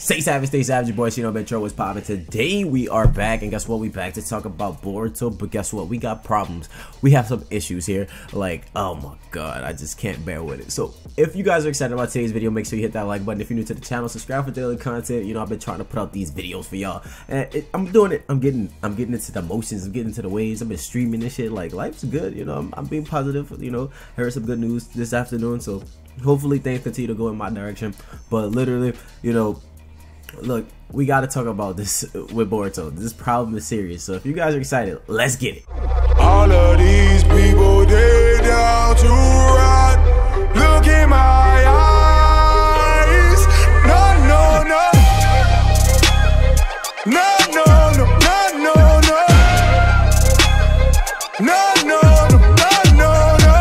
Stay savage, your boy Shino Metro was popping. Today we are back, and guess what? We back to talk about Boruto, but guess what? We got problems. We have some issues here. Like, oh my god, I just can't bear with it. So if you guys are excited about today's video, make sure you hit that like button. If you're new to the channel, subscribe for daily content. You know, I've been trying to put out these videos for y'all, and I'm doing it. I'm getting into the motions. I'm getting into the waves. I've been streaming this shit. Like, life's good. You know, I'm being positive. You know, heard some good news this afternoon, so hopefully things continue to go in my direction. But literally, you know, look, we got to talk about this with Boruto. This problem is serious. So if you guys are excited, let's get it. All of these people, they down to rot. Look in my eyes. No, no, no. No, no, no, no, no, no. No, no, no, no, no.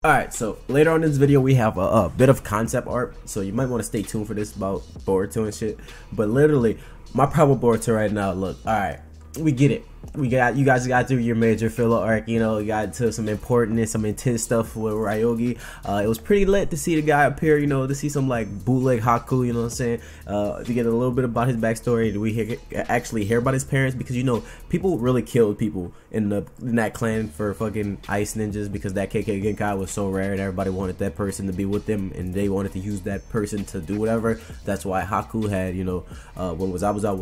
Alright, so later on in this video we have a bit of concept art, so you might want to stay tuned for this about Boruto and shit. But literally, my problem with Boruto right now, look, alright, we get it. You guys got through your major filler arc, you know, you got to some important and some intense stuff with Ryogi. It was pretty lit to see the guy appear, you know, to see some like bootleg Haku, you know what I'm saying, to get a little bit about his backstory. We actually hear about his parents, because you know, people really killed people in that clan for fucking ice ninjas, because that KK Genkai was so rare and everybody wanted that person to be with them, and they wanted to use that person to do whatever. That's why Haku had, you know, when Zabuza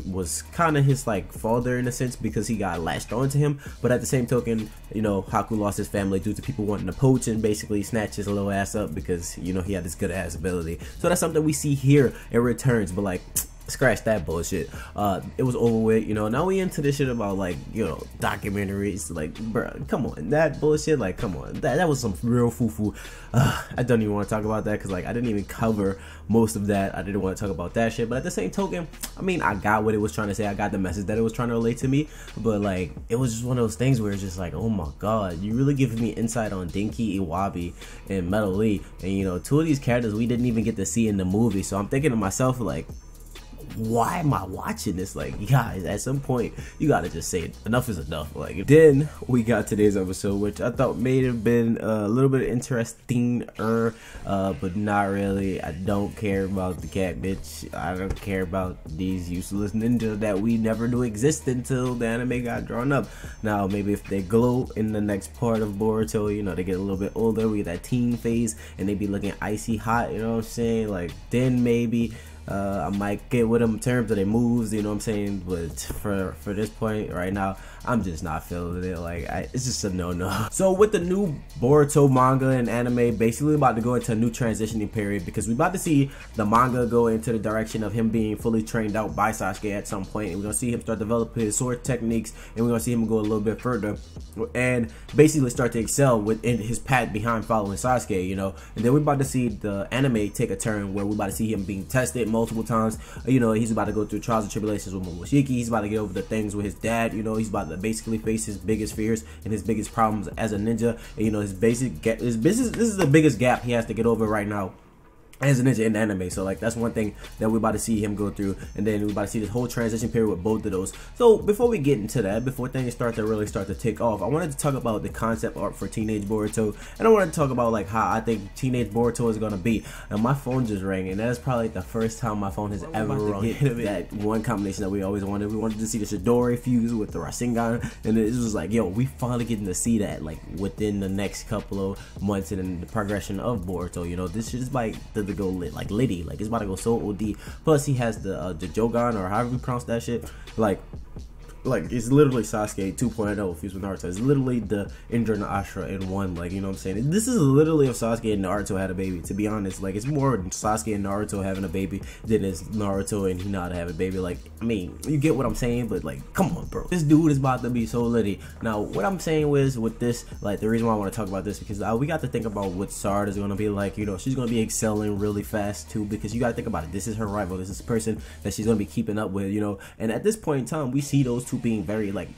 was kind of his like father in a sense, because he got latched onto him. But at the same token, you know, Haku lost his family due to people wanting to poach and basically snatch his little ass up, because you know, he had this good ass ability. So that's something we see here in Returns. But like, scratch that bullshit. It was over with, you know. Now we into this shit about like, you know, documentaries. Like, bruh, come on, that bullshit. Like, come on, that was some real foo-foo. I don't even want to talk about that, because like, I didn't even cover most of that. I didn't want to talk about that shit. But at the same token, I mean, I got what it was trying to say. I got the message that it was trying to relate to me. But like, it was just one of those things where it's just like, oh my god, you really giving me insight on Denki, Iwabi, and Metal Lee, and you know, two of these characters we didn't even get to see in the movie. So I'm thinking to myself, like, why am I watching this? Like, guys, at some point you gotta just say enough is enough. Like, then we got today's episode, which I thought may have been a little bit interesting, but not really. I don't care about the cat bitch. I don't care about these useless ninjas that we never knew existed until the anime got drawn up. Now maybe if they glow in the next part of Boruto, you know, they get a little bit older, we get that teen phase, and they be looking icy hot, you know what I'm saying? Like, then maybe I might get with them in terms of their moves, you know what I'm saying. But for this point right now, I'm just not feeling it. Like, it's just a no-no. So with the new Boruto manga and anime basically about to go into a new transitioning period, because we about to see the manga go into the direction of him being fully trained out by Sasuke at some point, and we're gonna see him start developing his sword techniques, and we're gonna see him go a little bit further and basically start to excel within his path behind following Sasuke, you know. And then we're about to see the anime take a turn where we're about to see him being tested multiple times. You know, he's about to go through trials and tribulations with Momoshiki. He's about to get over the things with his dad. You know, he's about to basically face his biggest fears and his biggest problems as a ninja. And, you know, this is the biggest gap he has to get over right now as a ninja in the anime. So like, that's one thing that we're about to see him go through, and then we're about to see this whole transition period with both of those. So before we get into that, before things start to take off, I wanted to talk about the concept art for Teenage Boruto, and I wanted to talk about like how I think Teenage Boruto is gonna be. And my phone just rang, and that's probably the first time my phone has ever rung. That one combination that we always wanted. We wanted to see the Chidori fuse with the Rasengan, and it was like, yo, we finally getting to see that like within the next couple of months and the progression of Boruto. You know, this is like to go lit, like litty, like it's about to go so OD. Plus he has the Jogan, or however you pronounce that shit, like it's literally Sasuke 2.0 fused with Naruto. It's literally the Indra and Ashura in one, like, you know what I'm saying? This is literally if Sasuke and Naruto had a baby, to be honest. Like, it's more Sasuke and Naruto having a baby than it's Naruto and Hinata having a baby. Like, I mean, you get what I'm saying, but like, come on, bro. This dude is about to be so litty. Now, what I'm saying was with this, like, the reason why I want to talk about this, because we got to think about what Sarada is going to be like. You know, she's going to be excelling really fast too, because you got to think about it. This is her rival. This is the person that she's going to be keeping up with, you know. And at this point in time, we see those two being very like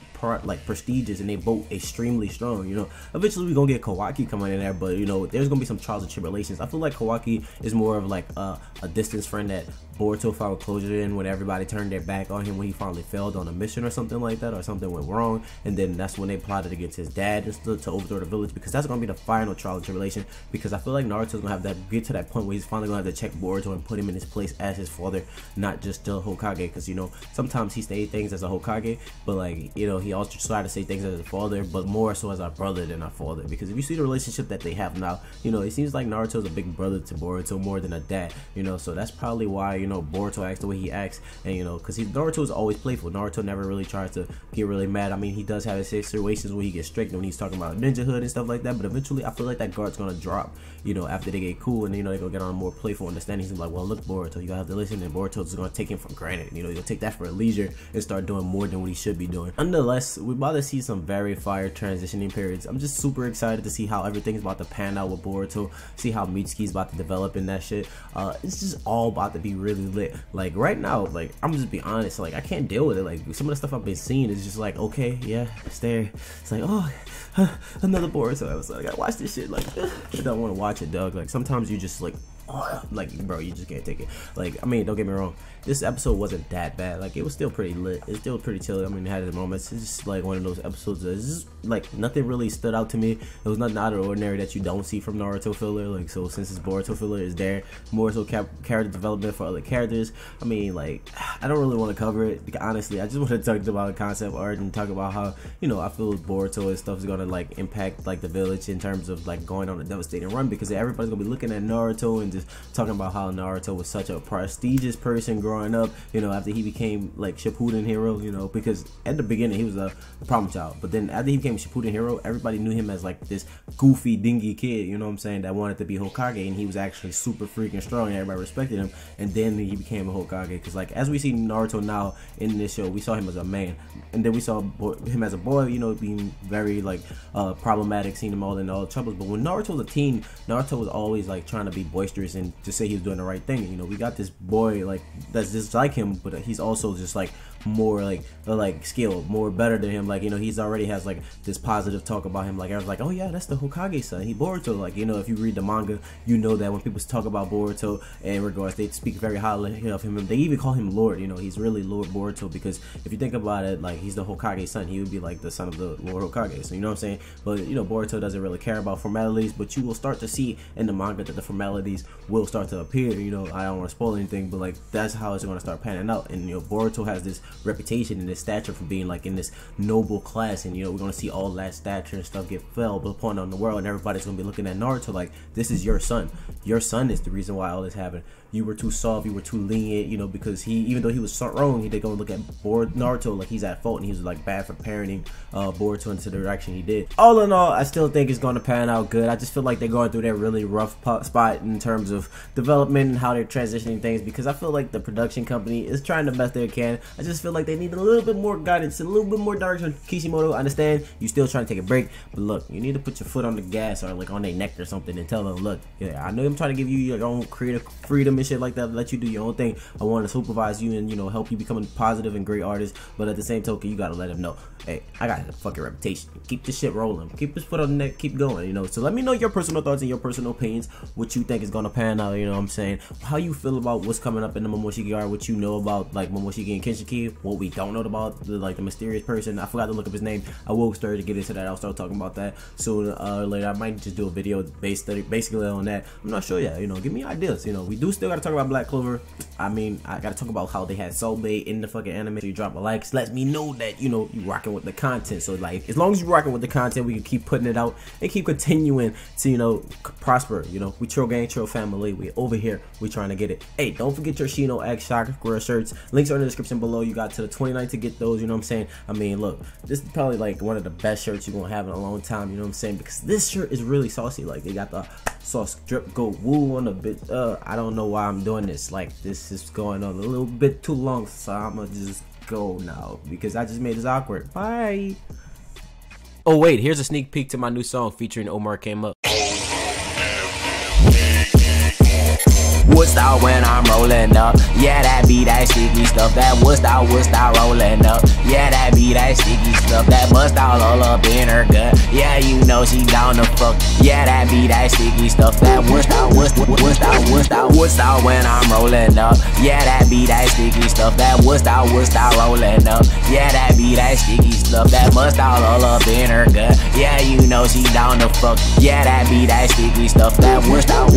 prestigious, and they both extremely strong, you know. Eventually we're gonna get Kawaki coming in there, but you know, there's gonna be some trials and tribulations. I feel like Kawaki is more of like a distance friend that Boruto found closure in when everybody turned their back on him when he finally failed on a mission or something like that, or something went wrong, and then that's when they plotted against his dad and to overthrow the village, because that's gonna be the final trial and tribulation. Because I feel like Naruto's gonna have that get to that point where he's finally gonna have to check Boruto and put him in his place as his father, not just the Hokage. Because you know, sometimes he say things as a Hokage, but like, you know, he also tried to say things as a father, but more so as a brother than a father. Because if you see the relationship that they have now, you know, it seems like Naruto's a big brother to Boruto more than a dad, you know. So that's probably why, you know, Boruto acts the way he acts. And you know, because Naruto is always playful. Naruto never really tries to get really mad. I mean, he does have his situations where he gets strict when he's talking about ninjahood and stuff like that, but eventually I feel like that guard's gonna drop, you know, after they get cool, and you know, they gonna get on a more playful understanding. He's like, well, look, Boruto, you gotta have to listen, and Boruto's gonna take him for granted. You know, he'll take that for leisure and start doing more than what he should be doing. Nonetheless, we're about to see some very fire transitioning periods. I'm just super excited to see how everything's about to pan out with Boruto, see how Mitsuki's about to develop in that shit. It's just all about to be really lit. Like right now, like I'm just be honest, like I can't deal with it. Like some of the stuff I've been seeing is just like, okay, yeah, it's there. It's like, oh, another Boruto episode. I gotta watch this shit. Like I don't want to watch it, Doug. Like sometimes you just like, oh, like bro, you just can't take it. Like I mean, don't get me wrong, this episode wasn't that bad. Like it was still pretty lit. It's still pretty chill. I mean, it had its moments. It's just like one of those episodes that's just like nothing really stood out to me. It was nothing out of the ordinary that you don't see from Naruto filler. Like so, since this Boruto filler is there, more so character development for other characters. I mean, like I don't really want to cover it. Like, honestly, I just want to talk about concept art and talk about how, you know, I feel Boruto and stuff is gonna like impact like the village in terms of like going on a devastating run, because everybody's gonna be looking at Naruto and just talking about how Naruto was such a prestigious person growing up, you know, after he became like Shippuden hero, you know, because at the beginning he was a problem child, but then after he became Shippuden hero, everybody knew him as like this goofy dingy kid, you know what I'm saying, that wanted to be Hokage, and he was actually super freaking strong and everybody respected him. And then he became a Hokage, because like as we see Naruto now in this show, we saw him as a man, and then we saw him as a boy, you know, being very like problematic, seeing him all in all the troubles. But when Naruto was a teen, Naruto was always like trying to be boisterous and to say he was doing the right thing. You know, we got this boy like that's just like him, but he's also just like more like skilled, more better than him. Like, you know, he's already has like this positive talk about him. Like I was like, oh yeah, that's the Hokage son, he Boruto. Like, you know, if you read the manga, you know that when people talk about Boruto in regards, they speak very highly of him. They even call him Lord. You know, he's really Lord Boruto, because if you think about it, like he's the Hokage son, he would be like the son of the Lord Hokage. So you know what I'm saying. But you know, Boruto doesn't really care about formalities, but you will start to see in the manga that the formalities will start to appear. You know, I don't want to spoil anything, but like that's how it's going to start panning out. And you know, Boruto has this reputation and this stature for being like in this noble class, and you know, we're going to see all that stature and stuff get fell upon on the world, and everybody's going to be looking at Naruto like, this is your son is the reason why all this happened. You were too soft, you were too lenient, you know, because he, even though he was wrong, they're gonna look at Naruto like he's at fault, and he was like bad for parenting Boruto into the direction he did. All in all, I still think it's gonna pan out good. I just feel like they're going through that really rough spot in terms of development and how they're transitioning things, because I feel like the production company is trying the best they can. I just feel like they need a little bit more guidance, a little bit more direction. Kishimoto, I understand you still trying to take a break, but look, you need to put your foot on the gas, or like on their neck or something, and tell them, look, yeah, I know I'm trying to give you your own creative freedom and shit like that, let you do your own thing. I want to supervise you and, you know, help you become a positive and great artist, but at the same token, you gotta let them know, hey, I got a fucking reputation. Keep this shit rolling. Keep this foot on the neck. Keep going, you know. So let me know your personal thoughts and your personal opinions, what you think is gonna pan out, you know what I'm saying, how you feel about what's coming up in the Momoshiki arc, what you know about like Momoshiki and Kinshiki, what we don't know about the mysterious person. I forgot to look up his name. I will start to get into that. I'll start talking about that soon later. I might just do a video basically on that. I'm not sure yet, you know. Give me ideas, you know. We do still gotta talk about Black Clover. I mean, I gotta talk about how they had Soul Blade in the fucking anime. So you drop a like, lets me know that, you know, you rocking with the content. So like, as long as you rocking with the content, we can keep putting it out and keep continuing to, you know, prosper. You know, we Trill Gang, Trill Family. We over here, we trying to get it. Hey, don't forget your Shino X Sakura shirts. Links are in the description below. You got to the 29th to get those. You know what I'm saying? I mean, look, this is probably like one of the best shirts you're gonna have in a long time. You know what I'm saying? Because this shirt is really saucy. Like, they got the sauce drip go woo on the bit. I don't know why I'm doing this. Like, this is going on a little bit too long, so I'm gonna just go now because I just made this awkward. Bye. Oh wait, here's a sneak peek to my new song featuring Omar Came Up. Wood style when I'm rolling up. Yeah, that be that sticky stuff. That wood style rolling up. Yeah, that be that sticky stuff. That bust all up in her gut. Yeah, you know she down to fuck. Yeah, that be that sticky stuff. That wood style Woodstock when I'm rolling up. Yeah, that be that sticky stuff. That Woodstock rolling up. Yeah, that be that sticky stuff. That must all up in her gut. Yeah, you know she down to fuck. Yeah, that be that sticky stuff. That Woodstock.